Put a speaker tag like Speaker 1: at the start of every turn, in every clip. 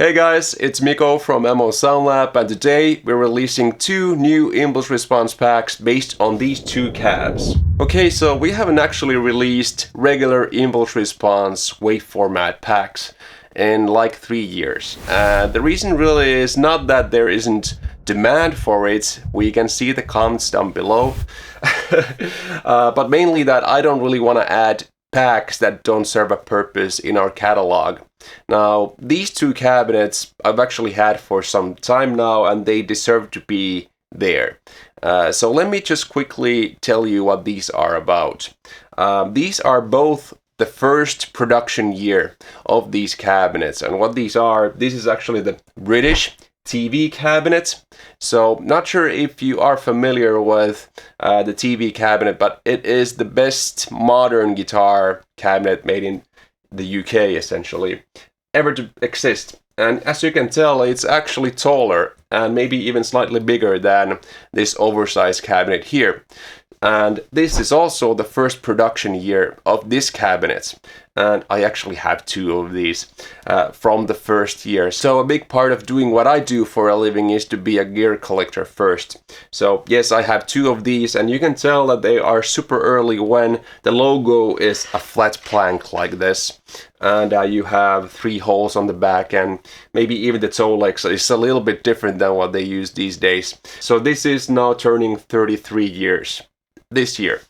Speaker 1: Hey guys, it's Miko from MO Sound Lab, and today we're releasing two new impulse response packs based on these two cabs. Okay, so we haven't actually released regular impulse response wave format packs in like 3 years. The reason really is not that there isn't demand for it, we can see the comments down below, but mainly that I don't really want to add packs that don't serve a purpose in our catalog. Now, these two cabinets I've actually had for some time now, and they deserve to be there. So let me just quickly tell you what these are about. These are both the first production year of these cabinets, and what these are, this is actually the British TV cabinet. So not sure if you are familiar with the TV cabinet, but it is the best modern guitar cabinet made in the UK essentially ever to exist. And as you can tell, it's actually taller and maybe even slightly bigger than this oversized cabinet here. And this is also the first production year of this cabinet. And I actually have two of these from the first year. So a big part of doing what I do for a living is to be a gear collector first. So yes, I have two of these, and you can tell that they are super early when the logo is a flat plank like this. And you have 3 holes on the back, and maybe even the toe legs is a little bit different than what they use these days. So this is now turning 33 years this year.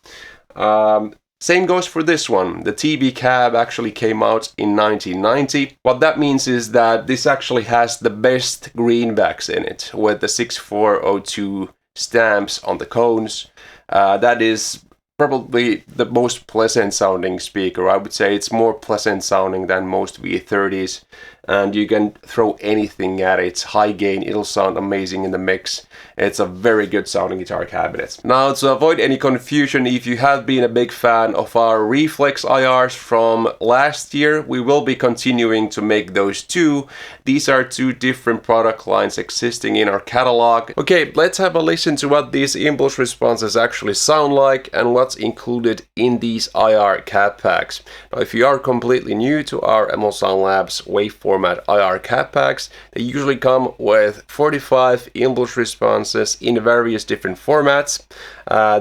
Speaker 1: Same goes for this one. The TB cab actually came out in 1990. What that means is that this actually has the best greenbacks in it, with the 6402 stamps on the cones. That is probably the most pleasant sounding speaker. I would say it's more pleasant sounding than most V30s, and you can throw anything at it. High gain, it'll sound amazing in the mix. It's a very good sounding guitar cabinet. Now, to avoid any confusion, if you have been a big fan of our reflex IRs from last year, we will be continuing to make those too. These are two different product lines existing in our catalog. Okay, let's have a listen to what these impulse responses actually sound like and what's included in these IR cab packs. Now, if you are completely new to our MO Sound Labs wave format IR cab packs, they usually come with 45 impulse responses in various different formats.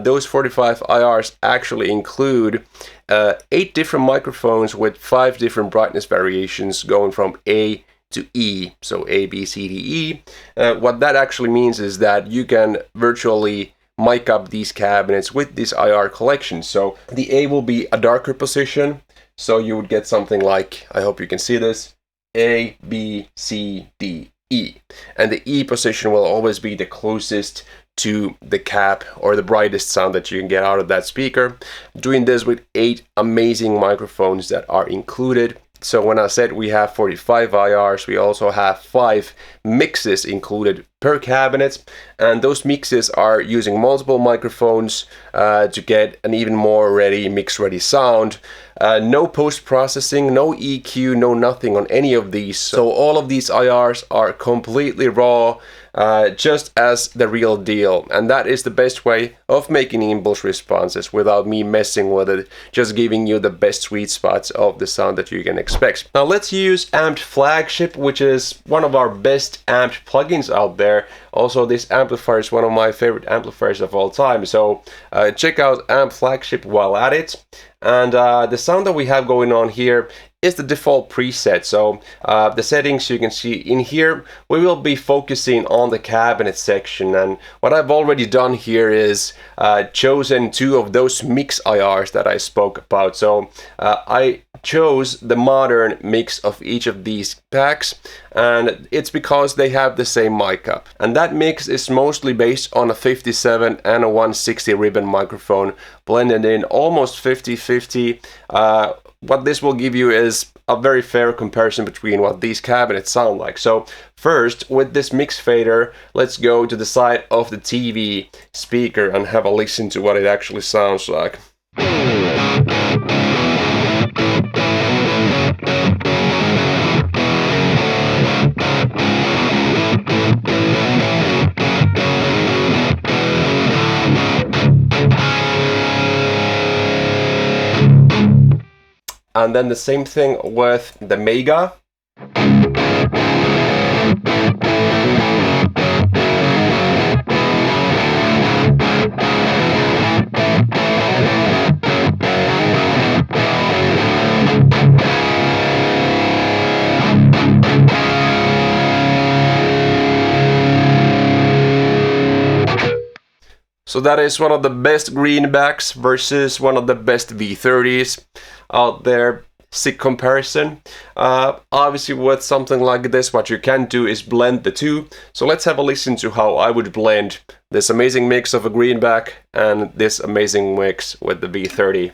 Speaker 1: Those 45 IRs actually include 8 different microphones with 5 different brightness variations going from A to E, so A, B, C, D, E. What that actually means is that you can virtually mic up these cabinets with this IR collection. So the A will be a darker position, so you would get something like, I hope you can see this, A, B, C, D, E. And the E position will always be the closest to the cap or the brightest sound that you can get out of that speaker. Doing this with 8 amazing microphones that are included. So when I said we have 45 IRs, we also have 5 mixes included per cabinet, and those mixes are using multiple microphones to get an even more mix-ready sound. No post-processing, no EQ, no nothing on any of these. So all of these IRs are completely raw, just as the real deal. And that is the best way of making impulse responses without me messing with it, just giving you the best sweet spots of the sound that you can expect. Now let's use Amped Flagship, which is one of our best amped plugins out there. Also, this amplifier is one of my favorite amplifiers of all time. So check out Amped Flagship while at it. And the sound that we have going on here is the default preset. So the settings you can see in here, we will be focusing on the cabinet section. And what I've already done here is chosen 2 of those mix IRs that I spoke about. So I chose the modern mix of each of these packs, and it's because they have the same mic up. And that mix is mostly based on a 57 and a 160 ribbon microphone blended in almost 50-50. What this will give you is a very fair comparison between what these cabinets sound like. So first, with this mix fader, let's go to the side of the TV speaker and have a listen to what it actually sounds like. And then the same thing with the Mega. So that is one of the best greenbacks versus one of the best V30s out there. Sick comparison. Obviously with something like this, what you can do is blend the two. So let's have a listen to how I would blend this amazing mix of a greenback and this amazing mix with the V30.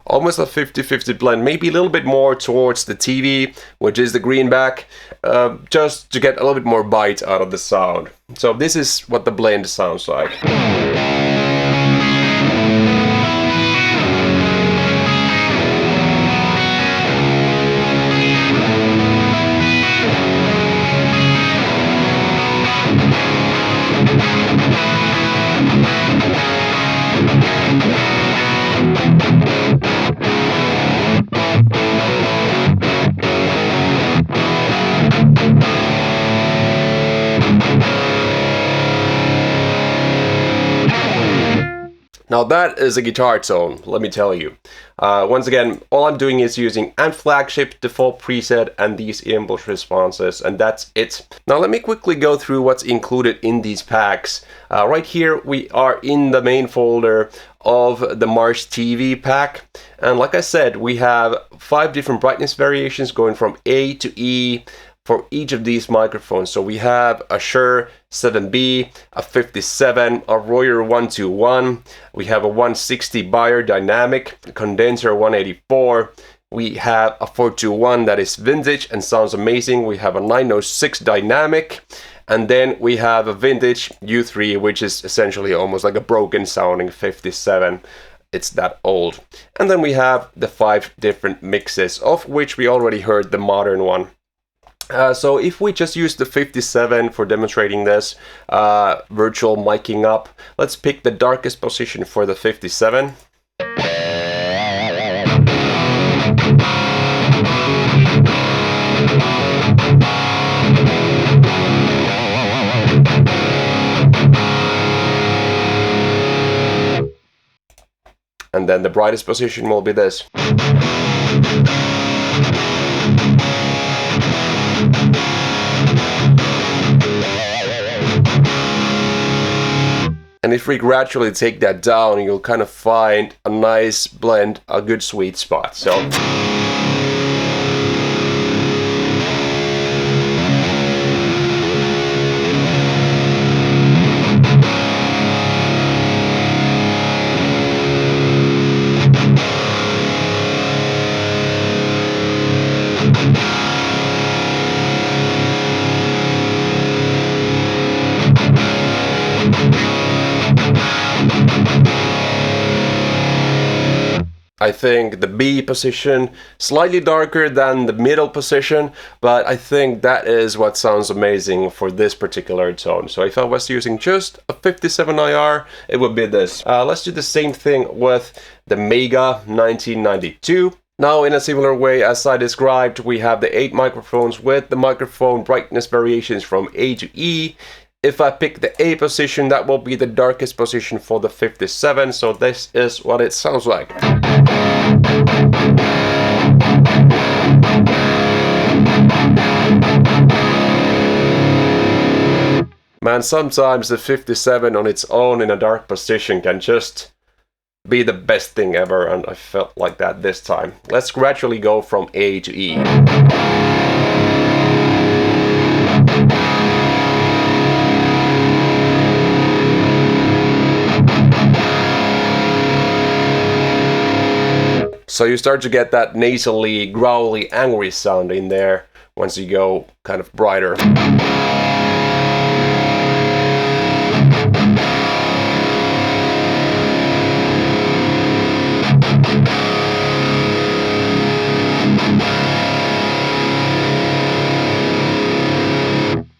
Speaker 1: Almost a 50-50 blend, maybe a little bit more towards the TV, which is the greenback, just to get a little bit more bite out of the sound. So this is what the blend sounds like. Now that is a guitar tone, let me tell you. Once again, all I'm doing is using Flagship default preset and these impulse responses, and that's it. Now let me quickly go through what's included in these packs. Right here we are in the main folder of the Mars TV pack, and like I said, we have 5 different brightness variations going from A to E for each of these microphones. So we have a Shure 7B, a 57, a Royer 121, we have a 160 Beyer Dynamic, a Condenser 184, we have a 421 that is vintage and sounds amazing, we have a 906 Dynamic, and then we have a vintage U3, which is essentially almost like a broken sounding 57. It's that old. And then we have the 5 different mixes, of which we already heard the modern one. So if we just use the 57 for demonstrating this virtual miking up, let's pick the darkest position for the 57. And then the brightest position will be this. And if we gradually take that down, you'll kind of find a nice blend, a good sweet spot. So I think the B position, slightly darker than the middle position, but I think that is what sounds amazing for this particular tone. So if I was using just a 57 IR, it would be this. Let's do the same thing with the Mega 1992. Now, in a similar way as I described, we have the 8 microphones with the microphone brightness variations from A to E. If I pick the A position, that will be the darkest position for the 57, so this is what it sounds like. Man, sometimes the 57 on its own in a dark position can just be the best thing ever, and I felt like that this time. Let's gradually go from A to E. So you start to get that nasally, growly, angry sound in there once you go kind of brighter.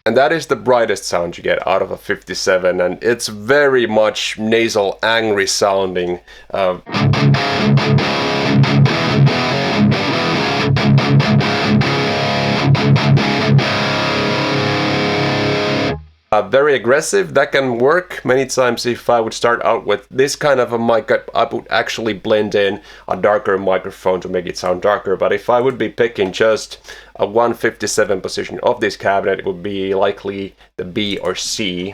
Speaker 1: And that is the brightest sound you get out of a 57, and it's very much nasal, angry sounding. Very aggressive, that can work. Many times if I would start out with this kind of a mic, I would actually blend in a darker microphone to make it sound darker. But if I would be picking just a 157 position of this cabinet, it would be likely the B or C.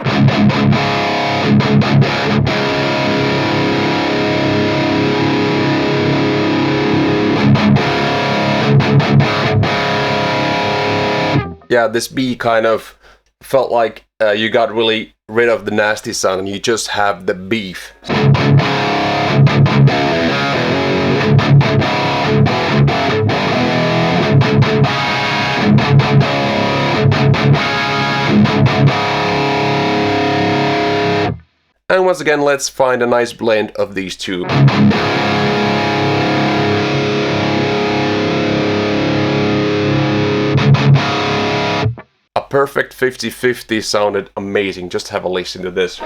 Speaker 1: Yeah, this B kind of felt like you got really rid of the nasty sound and you just have the beef. And once again, let's find a nice blend of these two. Perfect 50-50 sounded amazing. Just have a listen to this.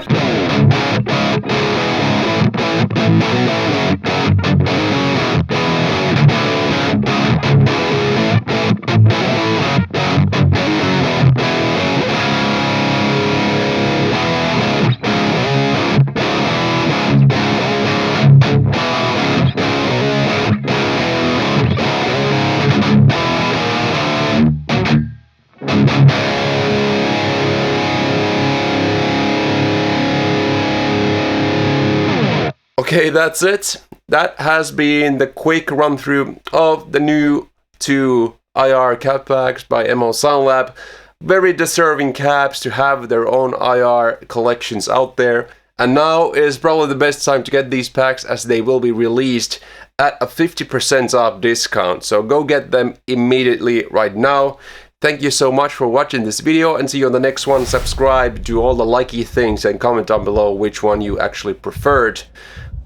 Speaker 1: Okay, that's it. That has been the quick run through of the new 2 IR cab packs by MO Sound Lab. Very deserving cabs to have their own IR collections out there. And now is probably the best time to get these packs as they will be released at a 50% off discount. So go get them immediately right now. Thank you so much for watching this video and see you on the next one. Subscribe, do all the likey things and comment down below which one you actually preferred.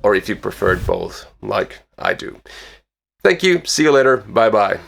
Speaker 1: Or if you preferred both, like I do. Thank you, see you later, bye bye.